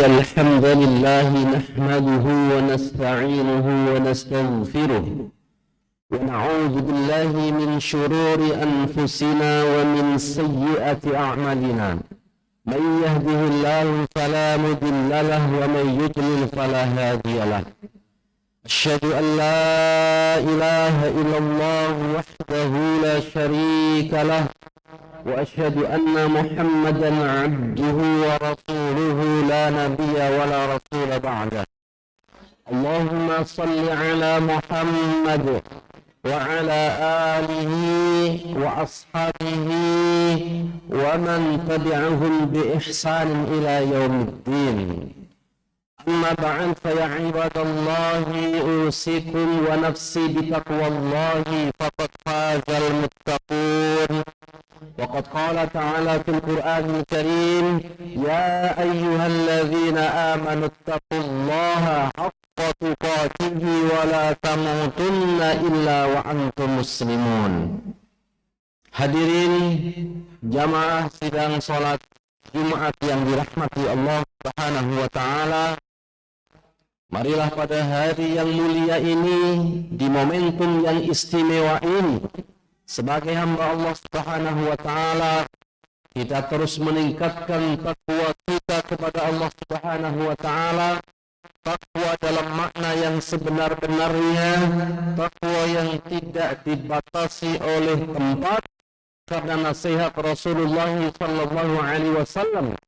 إن الحمد لله نحمده ونستعينه ونستغفره ونعوذ بالله من شرور أنفسنا ومن سيئات أعمالنا. من يهده الله فلا مضل له ومن يضلل فلا هادي له. أشهد أن لا إله إلا الله وحده لا شريك له وأشهد أن محمدا عبده ورسوله لا نبي ولا رسول بعده. اللهم صل على محمد وعلى آله وأصحابه ومن تبعهم بإحسان إلى يوم الدين. أما بعد فيا عباد الله أوصيكم ونفسي بتقوى الله فقد فاز المتقون. وقد قال تعالى في القرآن الكريم: يا أيها الذين آمنوا اتقوا الله حق تقاته ولا تموتن إلا وأنتم مسلمون. Hadirin jamaah sidang salat Jumat yang dirahmati Allah Subhanahu wa taala. Marilah pada hari yang mulia ini, di momentum yang istimewa ini, sebagai hamba Allah Subhanahu wa taala, kita terus meningkatkan takwa kita kepada Allah Subhanahu wa taala. Takwa dalam makna yang sebenar-benarnya, takwa yang tidak dibatasi oleh tempat, karena nasihat Rasulullah sallallahu alaihi wasallam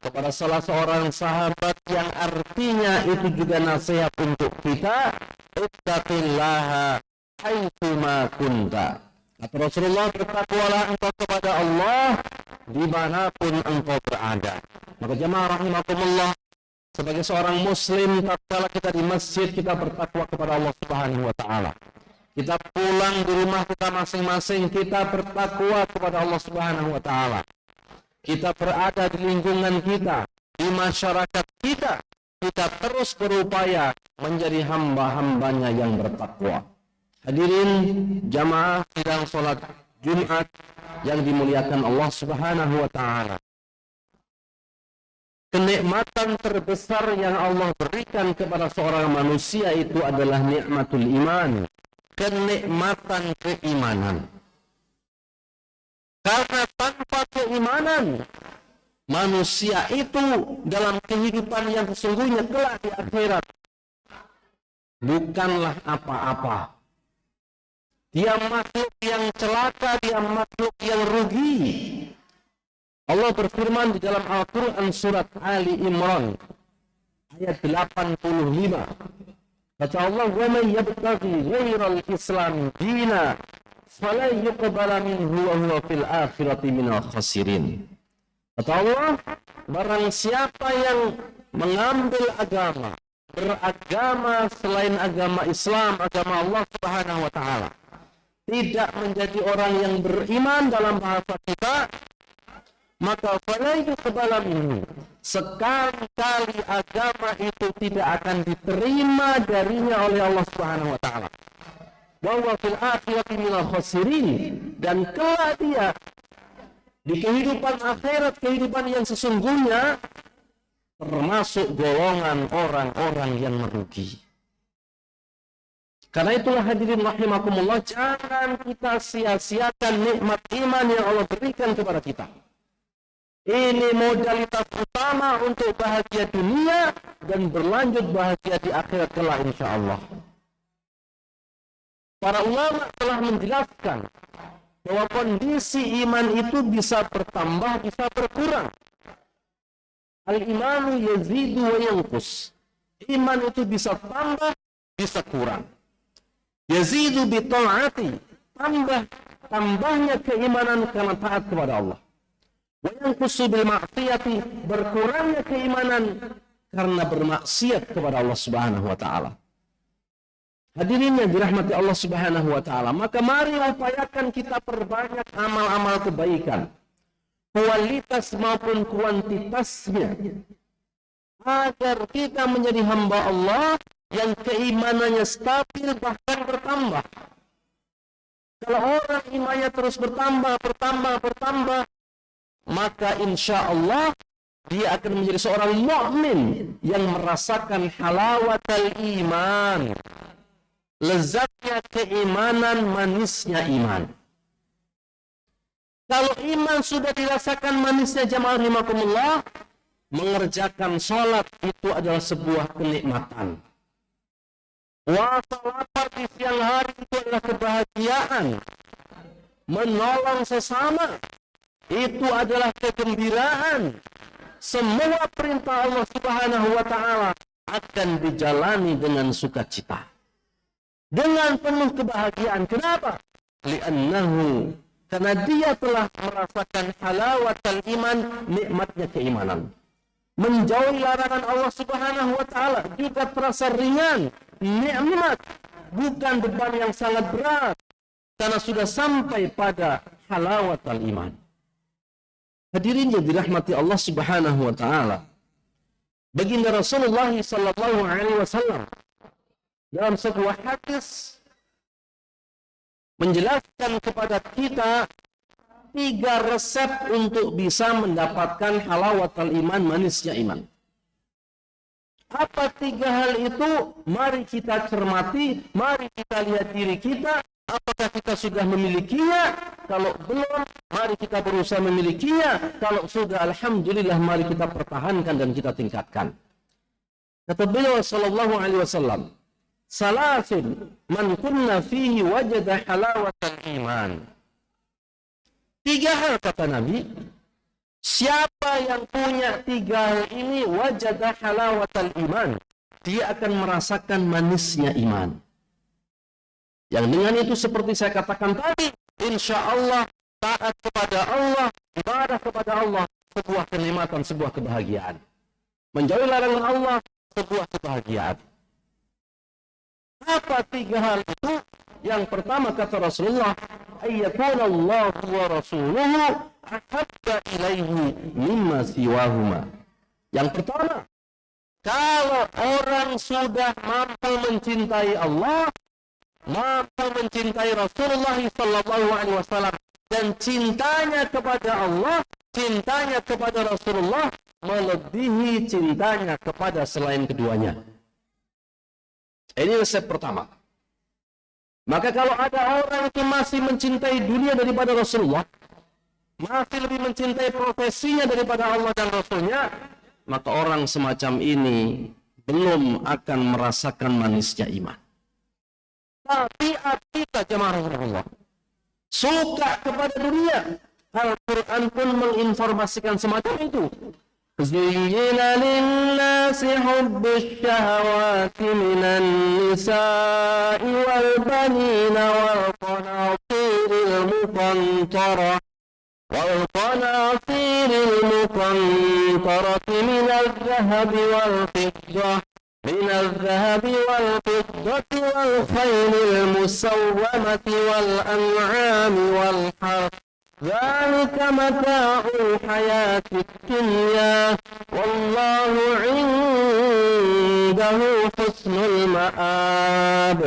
kepada salah seorang sahabat yang artinya itu juga nasihat untuk kita, ittaqillaha haitsuma kunta. Kata Rasulullah, bertakwalah engkau kepada Allah dimanapun engkau berada. Maka jemaah rahimakumullah, sebagai seorang muslim, tatkala kita di masjid, kita bertakwa kepada Allah Subhanahu wa taala. Kita pulang di rumah kita masing-masing, kita bertakwa kepada Allah Subhanahu wa taala. Kita berada di lingkungan kita, di masyarakat kita, kita terus berupaya menjadi hamba-hambanya yang bertakwa. Hadirin jamaah sidang salat Jumat yang dimuliakan Allah Subhanahu wa taala. Kenikmatan terbesar yang Allah berikan kepada seorang manusia itu adalah nikmatul iman, kenikmatan keimanan. Karena tanpa keimanan, manusia itu dalam kehidupan yang sesungguhnya kelak di akhirat bukanlah apa-apa. Dia makhluk yang celaka, dia makhluk yang rugi. Allah berfirman di dalam Al-Quran surat Ali Imran ayat 85. Kata Allah, "Wa man yabtaghi ghairal Islam dina fala yuqbala minhu wa huwa fil akhirati minal khasirin." Kata Allah, barang siapa yang mengambil agama, beragama selain agama Islam, agama Allah Subhanahu wa taala, tidak menjadi orang yang beriman dalam bahasa kita, maka fala yuqbala minhu, sekali-kali agama itu tidak akan diterima darinya oleh Allah Subhanahu wa taala. Wa huwa fil akhirati minal khasirin, dan kelak dia di kehidupan akhirat, kehidupan yang sesungguhnya, termasuk golongan orang-orang yang merugi. Karena itulah hadirin rahimakumullah, jangan kita sia-siakan nikmat iman yang Allah berikan kepada kita. Ini modalitas utama untuk bahagia dunia dan berlanjut bahagia di akhirat kelak insyaallah. Para ulama telah menjelaskan bahwa kondisi iman itu bisa bertambah, bisa berkurang. Al-imanu yazidu wa yanqus. Iman itu bisa tambah, bisa kurang. Yazidu bi ta'ati, tambahnya keimanan karena taat kepada Allah. Wa yanqusu bil ma'siyati, berkurangnya keimanan karena bermaksiat kepada Allah Subhanahu wa taala. Hadirin yang dirahmati Allah Subhanahu wa taala, maka mari upayakan kita perbanyak amal-amal kebaikan, kualitas maupun kuantitasnya, agar kita menjadi hamba Allah yang keimanannya stabil bahkan bertambah. Kalau orang imannya terus bertambah, maka insya Allah dia akan menjadi seorang mukmin yang merasakan halawatul iman, lezatnya keimanan, manisnya iman. Kalau iman sudah dirasakan manisnya, jamaah rahimakumullah, mengerjakan sholat itu adalah sebuah kenikmatan. Puasa lapar di siang hari itu adalah kebahagiaan. Menolong sesama itu adalah kegembiraan. Semua perintah Allah Subhanahu wa taala akan dijalani dengan sukacita, dengan penuh kebahagiaan. Kenapa? Li'annahu, karena dia telah merasakan halawatul iman, nikmatnya keimanan. Menjauhi larangan Allah Subhanahu wa taala juga terasa ringan, nikmat, bukan beban yang sangat berat, karena sudah sampai pada halawatul iman. Hadirin yang dirahmati Allah Subhanahu wa taala, baginda Rasulullah sallallahu alaihi wasallam dalam sebuah hadis menjelaskan kepada kita 3 resep untuk bisa mendapatkan halawatul iman, manisnya iman. Apa 3 hal itu? Mari kita cermati, mari kita lihat diri kita, apakah kita sudah memilikinya? Kalau belum, mari kita berusaha memilikinya. Kalau sudah, alhamdulillah, mari kita pertahankan dan kita tingkatkan. Kata beliau sallallahu alaihi wasallam, salasun man kunna fihi wajada halawatul iman. 3 hal kata Nabi, siapa yang punya 3 hal ini, wajada halawatul iman, dia akan merasakan manisnya iman. Yang dengan itu seperti saya katakan tadi, insya Allah taat kepada Allah, ibadah kepada Allah, sebuah kenikmatan, sebuah kebahagiaan. Menjauhi larangan Allah, sebuah kebahagiaan. Apa 3 hal itu? Yang pertama kata Rasulullah, ayyakuna Allah wa rasuluhu ahabba ilaihi mimma siwahuma. Yang pertama, kalau orang sudah mampu mencintai Allah, mampu mencintai Rasulullah sallallahu alaihi wasallam, dan cintanya kepada Allah, cintanya kepada Rasulullah melebihi cintanya kepada selain keduanya. Ini resep pertama. Maka kalau ada orang itu masih mencintai dunia daripada Rasulullah, masih lebih mencintai profesinya daripada Allah dan Rasulnya, maka orang semacam ini belum akan merasakan manisnya iman. Tapi kita jemaah Allah suka kepada dunia. Al-Quran pun menginformasikan semacam itu. Zuyyina linnasi hubbus syahawati minan nisa'i wal banina wal qanatiril muqantarah wal qanatiril muqantarati minal zahabi wal fiddah من الذهب والفضة والخيل المسومة والأنعام والحرث ذلك متاع الحياة الدنيا والله عنده حسن المآب.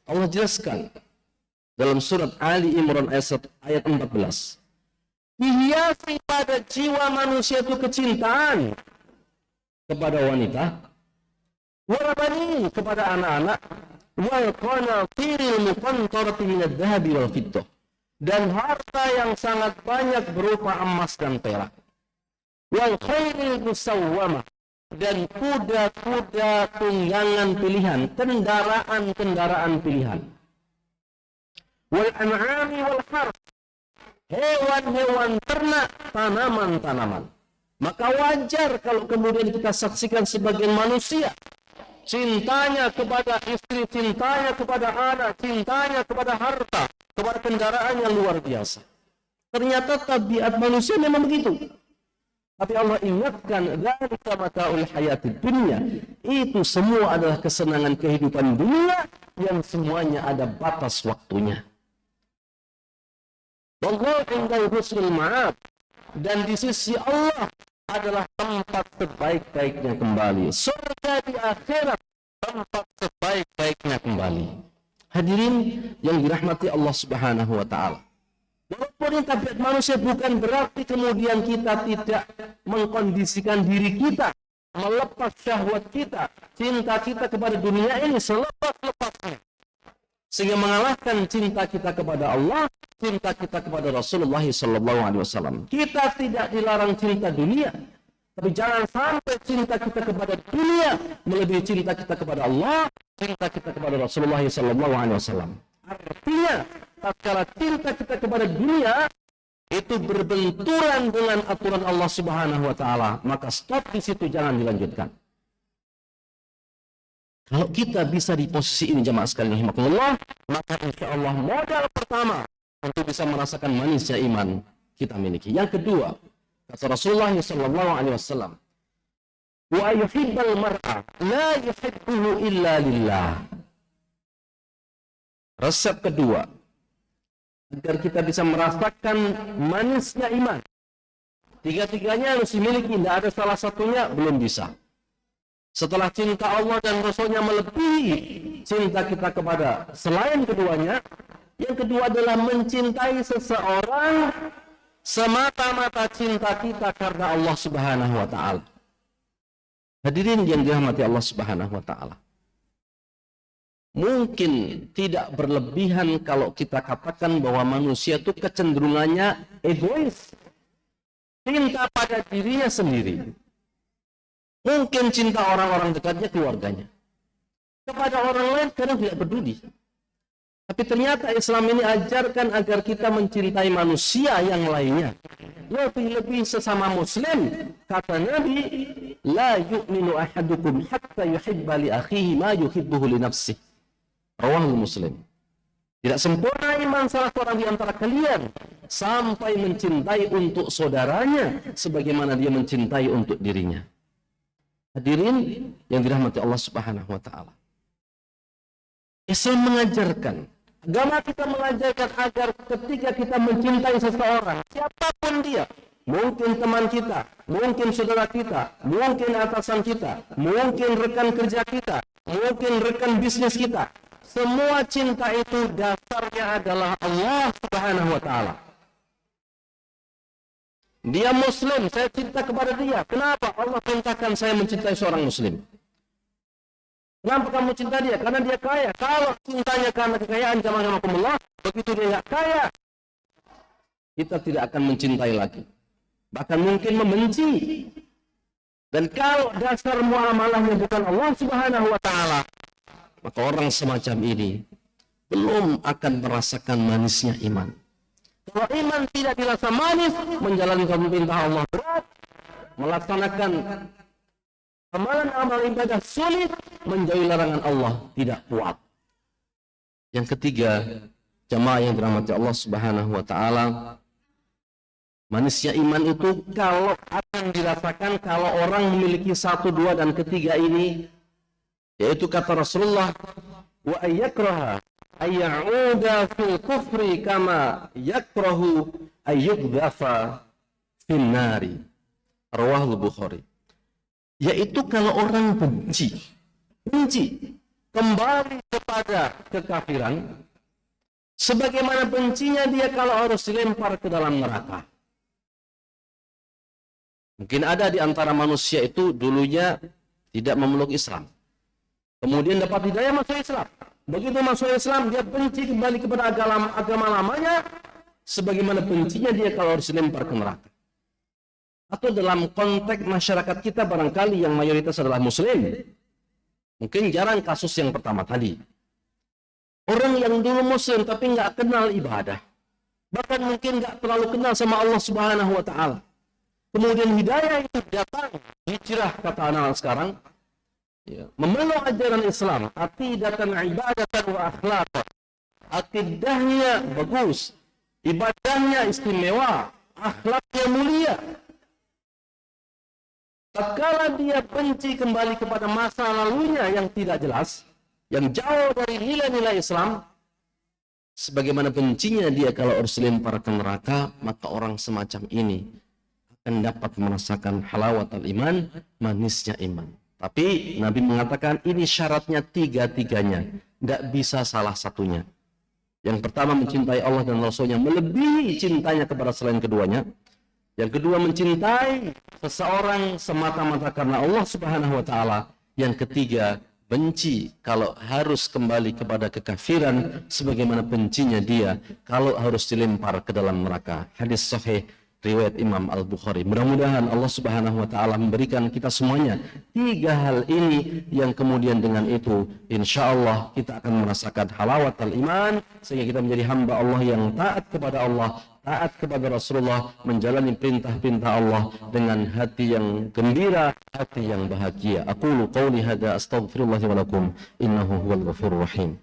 Allah jelaskan dalam surat Ali Imran ayat 14. Dihiasi pada jiwa manusia itu kecintaan kepada wanita, warabani kepada anak-anak, wal qanatiril muqantarati minadh dhahabi wal fiddah, dan harta yang sangat banyak berupa emas dan perak, wal khairil musawwamah, dan kuda-kuda tunggangan pilihan, kendaraan-kendaraan pilihan, wal an'ami wal harth, hewan-hewan ternak, tanaman-tanaman. Maka wajar kalau kemudian kita saksikan sebagian manusia cintanya kepada istri, cintanya kepada anak, cintanya kepada harta, kepada kendaraan yang luar biasa. Ternyata tabiat manusia memang begitu. Tapi Allah ingatkan, dzalika mata'ul hayatid dunya. Itu semua adalah kesenangan kehidupan dunia yang semuanya ada batas waktunya. Wallahu indahu husnul ma'ab. Dan di sisi Allah adalah tempat sebaik-baiknya kembali. Surga di akhirat, tempat sebaik-baiknya kembali. Hadirin yang dirahmati Allah Subhanahu wa taala. Walaupun Kemudian tabiat manusia bukan berarti kemudian kita tidak mengkondisikan diri kita, melepas syahwat kita, cinta kita kepada dunia ini selepas-lepasnya. Sehingga mengalahkan cinta kita kepada Allah, cinta kita kepada Rasulullah SAW. Kita tidak dilarang cinta dunia, tapi jangan sampai cinta kita kepada dunia melebihi cinta kita kepada Allah, cinta kita kepada Rasulullah SAW. Artinya, tatkala cinta kita kepada dunia itu berbenturan dengan aturan Allah Subhanahu wa taala, maka stop di situ, jangan dilanjutkan. Kalau kita bisa di posisi ini jamaah sekalian rahimakumullah, maka insyaallah modal pertama untuk bisa merasakan manisnya iman kita miliki. Yang kedua, kata Rasulullah sallallahu alaihi wasallam, wa yuhibbal mar'a la yuhibbuhu illa lillah. Resep kedua, agar kita bisa merasakan manisnya iman, tiga-tiganya harus dimiliki, tidak ada salah satunya belum bisa. Setelah cinta Allah dan Rasulnya melebihi cinta kita kepada selain keduanya, yang kedua adalah mencintai seseorang semata-mata cinta kita karena Allah Subhanahu wa taala. Hadirin yang dirahmati Allah Subhanahu wa taala. Mungkin tidak berlebihan kalau kita katakan bahwa manusia itu kecenderungannya egois. Cinta pada dirinya sendiri. Mungkin cinta orang-orang dekatnya, keluarganya. Kepada orang lain kadang tidak peduli. Tapi ternyata Islam ini ajarkan agar kita mencintai manusia yang lainnya. Lebih-lebih sesama muslim. Kata Nabi, la yu'minu ahadukum hatta yuhibba li akhihi ma yuhibbuhu li nafsihi. Rawahul Muslim. Tidak sempurna iman salah seorang di antara kalian sampai mencintai untuk saudaranya sebagaimana dia mencintai untuk dirinya. Hadirin yang dirahmati Allah Subhanahu wa taala. Islam mengajarkan, agama kita mengajarkan agar ketika kita mencintai seseorang, siapapun dia, mungkin teman kita, mungkin saudara kita, mungkin atasan kita, mungkin rekan kerja kita, mungkin rekan bisnis kita, semua cinta itu dasarnya adalah Allah Subhanahu wa taala. Dia muslim, saya cinta kepada dia. Kenapa? Allah perintahkan saya mencintai seorang muslim. Kenapa kamu cinta dia? Karena dia kaya. Kalau cintanya karena kekayaan, jamaah, begitu dia nggak kaya, kita tidak akan mencintai lagi. Bahkan mungkin membenci. Dan kalau dasar muamalahnya bukan Allah Subhanahu wa taala, maka orang semacam ini belum akan merasakan manisnya iman. Kalau iman tidak dirasa manis, menjalankan perintah Allah berat, melaksanakan amalan amal ibadah sulit, menjauhi larangan Allah tidak kuat. Yang ketiga, jamaah yang dirahmati Allah Subhanahu wa taala, manisnya iman itu kalau akan dirasakan kalau orang memiliki satu, dua, dan ketiga ini, yaitu kata Rasulullah, wa ayyakraha ayyauda fil kufri kama yakrahu ayyugdafa fin nari. Rawahul Bukhari. Yaitu kalau orang benci kembali kepada kekafiran, sebagaimana bencinya dia kalau harus dilempar ke dalam neraka. Mungkin ada di antara manusia itu dulunya tidak memeluk Islam, kemudian dapat hidayah masuk Islam. Begitu masuk Islam, dia benci kembali kepada agama lamanya, sebagaimana bencinya dia kalau harus dilempar ke neraka. Atau dalam konteks masyarakat kita barangkali yang mayoritas adalah muslim, mungkin jarang kasus yang pertama tadi. Orang yang dulu muslim tapi nggak kenal ibadah, bahkan mungkin nggak terlalu kenal sama Allah Subhanahu wa taala. Kemudian hidayah itu datang, hijrah kata anak sekarang, ya, memeluk ajaran Islam, aqidatan ibadatan wa akhlaqan. Akidahnya bagus, ibadahnya istimewa, akhlaknya mulia. Tatkala dia benci kembali kepada masa lalunya yang tidak jelas, yang jauh dari nilai-nilai Islam, sebagaimana bencinya dia kalau harus dilempar ke neraka, maka orang semacam ini akan dapat merasakan halawatul iman, manisnya iman. Tapi Nabi mengatakan ini syaratnya tiga-tiganya, tidak bisa salah satunya. Yang pertama, mencintai Allah dan Rasulnya melebihi cintanya kepada selain keduanya. Yang kedua, mencintai seseorang semata-mata karena Allah Subhanahu wa Ta'ala. Yang ketiga, benci kalau harus kembali kepada kekafiran, sebagaimana bencinya dia kalau harus dilempar ke dalam neraka. Hadis sahih riwayat Imam Al-Bukhari. Mudah-mudahan Allah Subhanahu wa Ta'ala memberikan kita semuanya 3 hal ini, yang kemudian dengan itu insya Allah kita akan merasakan halawat al-iman, sehingga kita menjadi hamba Allah yang taat kepada Allah, taat kepada Rasulullah, menjalani perintah-perintah Allah dengan hati yang gembira, hati yang bahagia. Aqulu qawli hadza astaghfirullah wa lakum innahu huwal ghafurur rahim.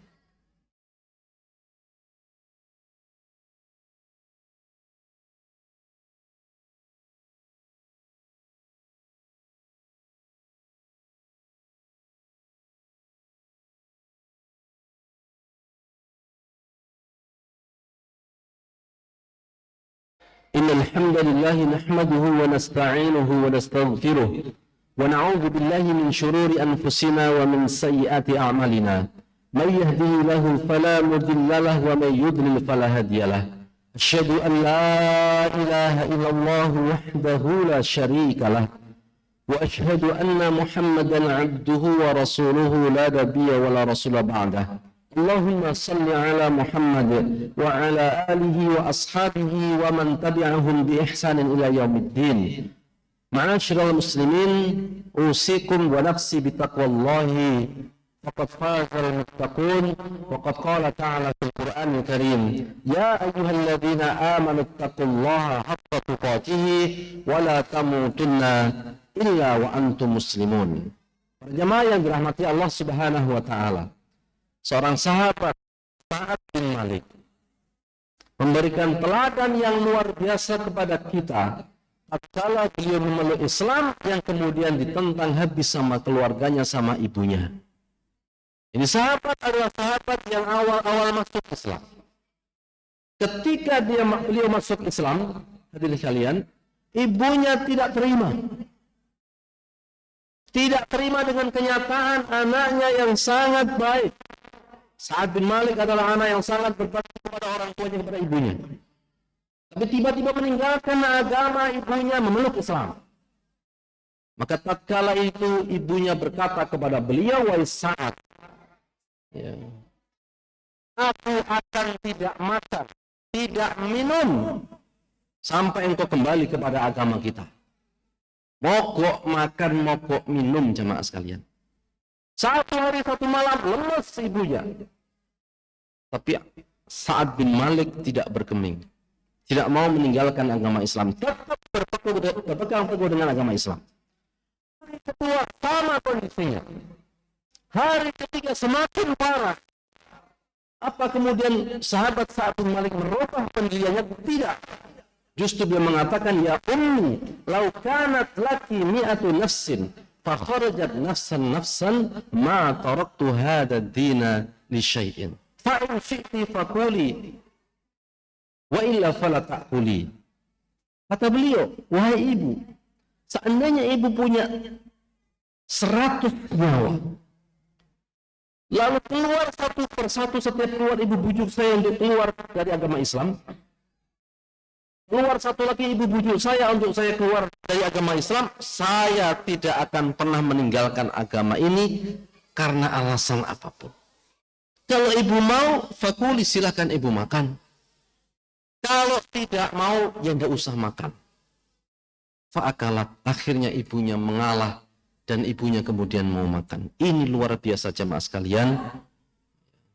إن الحمد لله نحمده ونستعينه ونستغفره ونعوذ بالله من شرور أنفسنا ومن سيئات أعمالنا. من يهده الله فلا مضل له ومن يضلل فلا هادي له. أشهد أن لا إله إلا الله وحده لا شريك له وأشهد أن محمدا عبده ورسوله لا نبي ولا رسول بعده. اللهم صل على محمد وعلى آله وأصحابه ومن تبعهم بإحسان إلى يوم الدين. معاشر المسلمين، أوصيكم ونفسي بتقوى الله فقد فاز المتقون. وقد قال تعالى في القرآن الكريم: يا أيها الذين آمنوا اتقوا الله حق تقاته ولا تموتن إلا وأنتم مسلمون. Jemaah yang dirahmati Allah Subhanahu wa Ta'ala, seorang sahabat, Sa'ad bin Malik, memberikan teladan yang luar biasa kepada kita tatkala beliau memeluk Islam yang kemudian ditentang habis sama keluarganya, sama ibunya. Ini sahabat adalah sahabat yang awal-awal masuk Islam. Ketika beliau masuk Islam, hadirin sekalian, ibunya tidak terima. Tidak terima dengan kenyataan anaknya yang sangat baik. Sa'ad bin Malik adalah anak yang sangat berbakti kepada orang tuanya, kepada ibunya. Tapi tiba-tiba meninggalkan agama ibunya, memeluk Islam. Maka tatkala itu ibunya berkata kepada beliau, wahai Sa'ad, ya, aku akan tidak makan, tidak minum sampai engkau kembali kepada agama kita. Mogok makan, mogok minum, jemaah sekalian. Satu hari satu malam lemes ibunya. Tapi Sa'ad bin Malik tidak bergeming, tidak mau meninggalkan agama Islam, tetap berpegang teguh dengan agama Islam. Hari kedua sama kondisinya. Hari ketiga semakin parah. Apa kemudian sahabat Sa'ad bin Malik merubah pendiriannya? Tidak. Justru dia mengatakan, ya ummi, lau kanat laki mi'atu nafsin fakharajat nafsan ma taraktu hadha dina li syai'in fa'in syi'ti faquli wa illa fala ta'kuli. Kata beliau, wahai ibu, seandainya ibu punya 100 nyawa, lalu keluar satu persatu, setiap keluar ibu bujuk saya untuk keluar dari agama Islam, keluar satu lagi ibu bujuk saya untuk saya keluar dari agama Islam, saya tidak akan pernah meninggalkan agama ini karena alasan apapun. Kalau ibu mau, fakuli, silahkan ibu makan. Kalau tidak mau, ya tidak usah makan. Fa'akalat, akhirnya ibunya mengalah dan ibunya kemudian mau makan. Ini luar biasa jemaah sekalian.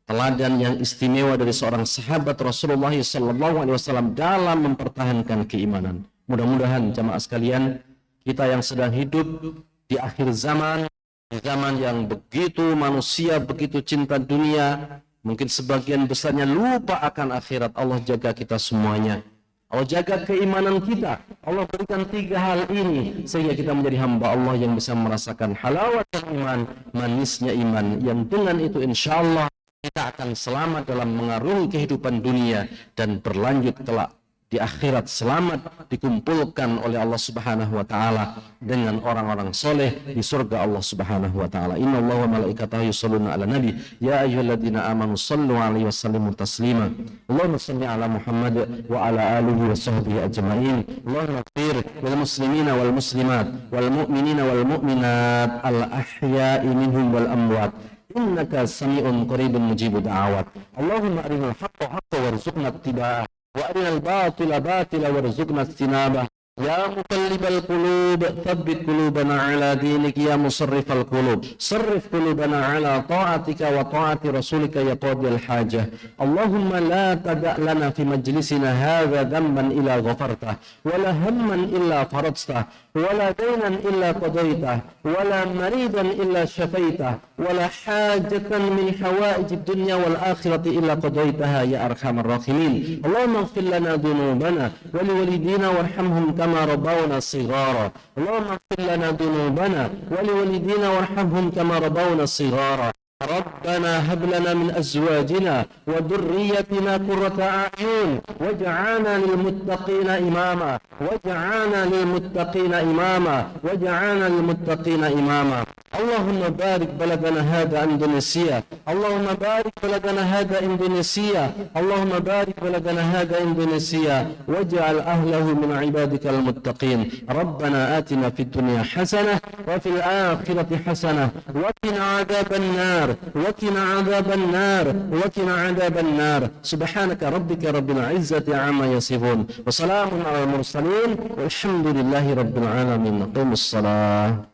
Teladan yang istimewa dari seorang sahabat Rasulullah SAW dalam mempertahankan keimanan. Mudah-mudahan jemaah sekalian, kita yang sedang hidup di akhir zaman, di zaman yang begitu manusia begitu cinta dunia, mungkin sebagian besarnya lupa akan akhirat. Allah jaga kita semuanya. Allah jaga keimanan kita. Allah berikan 3 hal ini sehingga kita menjadi hamba Allah yang bisa merasakan halawat iman, manisnya iman, yang dengan itu insya Allah kita akan selamat dalam mengarungi kehidupan dunia dan berlanjut kelak di akhirat selamat dikumpulkan oleh Allah Subhanahu wa taala dengan orang-orang soleh di surga Allah Subhanahu wa taala. Innallaha wa malaikatahu yusholluna 'alan nabi ya ayyuhalladzina amanu shallu 'alaihi wa sallimu taslima. Allahumma shalli 'ala Muhammad wa 'ala alihi wa sahbihi ajma'in. Allahumma ighfir lil muslimina wal muslimat wal mu'minina wal mu'minat al ahya'i minhum wal amwat. Innaka sami'un qaribun mujibud da'awat. Allahumma arinal haqqa haqqan warzuqna ittiba'ah wa arinal batila batila warzuqna ijtinabah. Ya muqallibal qulub thabbit qulubana ala dinik ya musarrifal qulub sarrif qulubana ala ta'atika wa ta'ati rasulika ya qadiyal hajah. Allahumma la tada' lana fi majlisina hadha dhanban illa ghafartah wa la hamman illa faradtah wa la daynan illa qadaitah wa la maridan illa shafaitah wa la hajatan min hawaijid dunya wal akhirati illa qadaitaha ya arhamar rahimin. Allahumma ighfir lana dhunubana wa liwalidina warhamhum كما ربونا صغارا. اللهم اغفر لنا ذنوبنا ولوالدينا وارحمهم كما ربونا صغارا. ربنا هب لنا من أزواجنا وذريتنا قرة أعين واجعلنا للمتقين إماما واجعلنا للمتقين إماما واجعلنا للمتقين إماما. اللهم بارك بلدنا هذا إندونيسيا. اللهم بارك بلدنا هذا إندونيسيا. اللهم بارك بلدنا هذا إندونيسيا واجعل أهله من عبادك المتقين. ربنا آتنا في الدنيا حسنة وفي الآخرة حسنة وقنا عذاب النار وقنا عذاب النار وقنا عذاب النار. سبحانك ربك رب العزة عما يصفون وسلام على المرسلين والحمد لله رب العالمين. قم الصلاة.